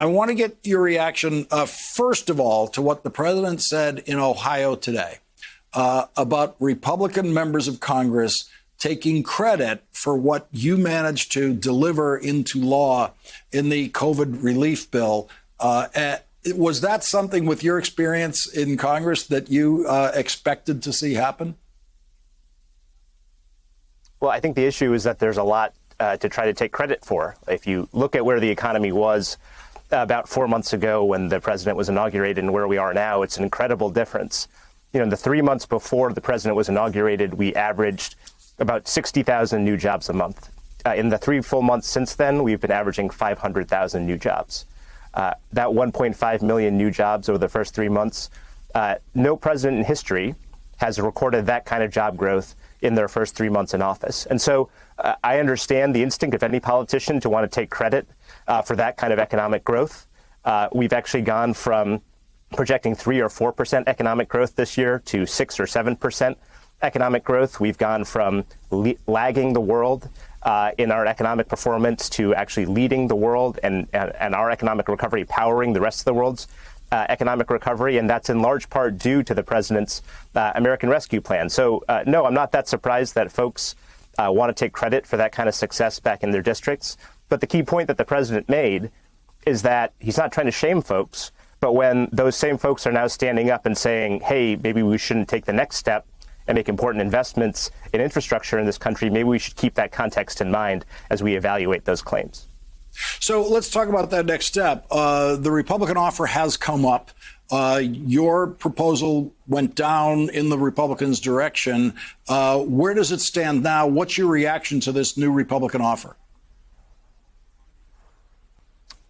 I want to get your reaction, first of all, to what the president said in Ohio today about Republican members of Congress taking credit for what you managed to deliver into law in the COVID relief bill. Was that something with your experience in Congress that you expected to see happen? Well, I think the issue is that there's a lot to try to take credit for. If you look at where the economy was about 4 months ago when the president was inaugurated and where we are now, it's an incredible difference. You know, in the 3 months before the president was inaugurated, we averaged about 60,000 new jobs a month. In the 3 full months since then, we've been averaging 500,000 new jobs. That 1.5 million new jobs over the first 3 months, no president in history has recorded that kind of job growth in their first 3 months in office. And so I understand the instinct of any politician to want to take credit for that kind of economic growth. We've actually gone from projecting 3 or 4% economic growth this year to 6 or 7% economic growth. We've gone from lagging the world in our economic performance to actually leading the world and our economic recovery powering the rest of the world's economic recovery. And that's in large part due to the president's American Rescue Plan. So, no, I'm not that surprised that folks want to take credit for that kind of success back in their districts. But the key point that the president made is that he's not trying to shame folks. But when those same folks are now standing up and saying, hey, maybe we shouldn't take the next step and make important investments in infrastructure in this country, maybe we should keep that context in mind as we evaluate those claims. So let's talk about that next step. The Republican offer has come up. Your proposal went down in the Republicans' direction. Where does it stand now? What's your reaction to this new Republican offer?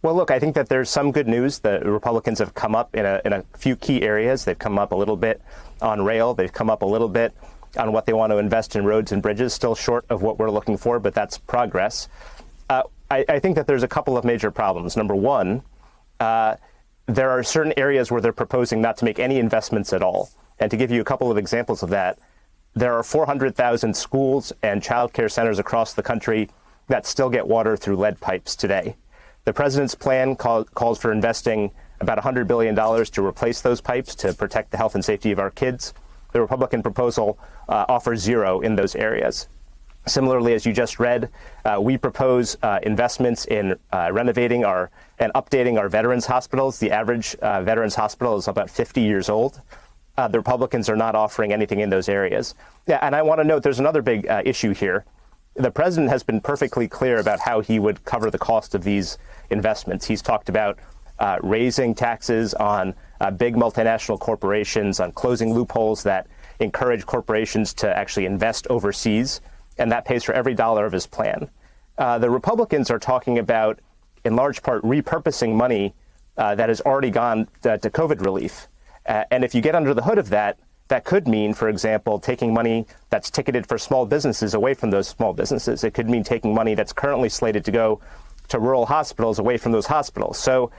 Well, look, I think that there's some good news. The Republicans have come up in a few key areas. They've come up a little bit on rail. They've come up a little bit on what they want to invest in roads and bridges, still short of what we're looking for, but that's progress. I think that there's a couple of major problems. Number one, there are certain areas where they're proposing not to make any investments at all. And to give you a couple of examples of that, there are 400,000 schools and child care centers across the country that still get water through lead pipes today. The president's plan calls for investing about $100 billion to replace those pipes to protect the health and safety of our kids. The Republican proposal offers zero in those areas. Similarly, as you just read, we propose investments in renovating and updating our veterans hospitals. The average veterans hospital is about 50 years old. The Republicans are not offering anything in those areas. Yeah, and I want to note there's another big issue here. The president has been perfectly clear about how he would cover the cost of these investments. He's talked about raising taxes on big multinational corporations, on closing loopholes that encourage corporations to actually invest overseas, and that pays for every dollar of his plan. The Republicans are talking about, in large part, repurposing money that has already gone to COVID relief. And if you get under the hood of that, that could mean, for example, taking money that's ticketed for small businesses away from those small businesses. It could mean taking money that's currently slated to go to rural hospitals away from those hospitals. So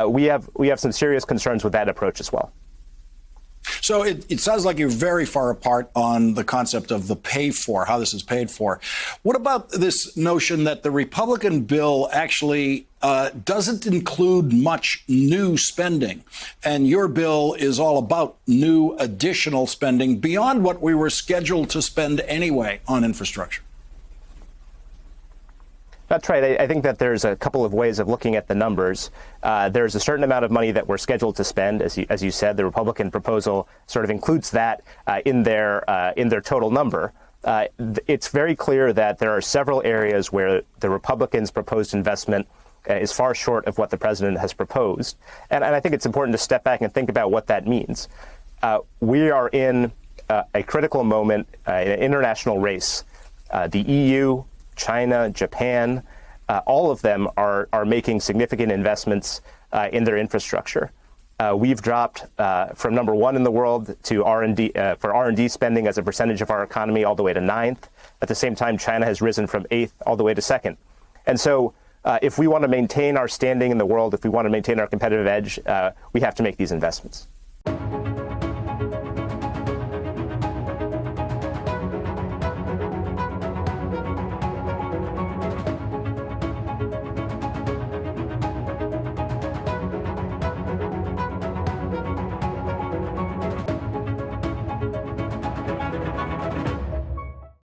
we have some serious concerns with that approach as well. So it sounds like you're very far apart on the concept of the pay for, how this is paid for. What about this notion that the Republican bill actually doesn't include much new spending, and your bill is all about new additional spending beyond what we were scheduled to spend anyway on infrastructure? That's right. I think that there's a couple of ways of looking at the numbers. There's a certain amount of money that we're scheduled to spend, as you said. The Republican proposal sort of includes that in their total number. It's very clear that there are several areas where the Republicans' proposed investment is far short of what the president has proposed. And I think it's important to step back and think about what that means. We are in a critical moment in an international race. The EU, China, Japan, all of them are making significant investments in their infrastructure. We've dropped from number one in the world to R&D for R&D spending as a percentage of our economy all the way to 9th. At the same time, China has risen from 8th all the way to 2nd. And so if we want to maintain our standing in the world, if we want to maintain our competitive edge, we have to make these investments.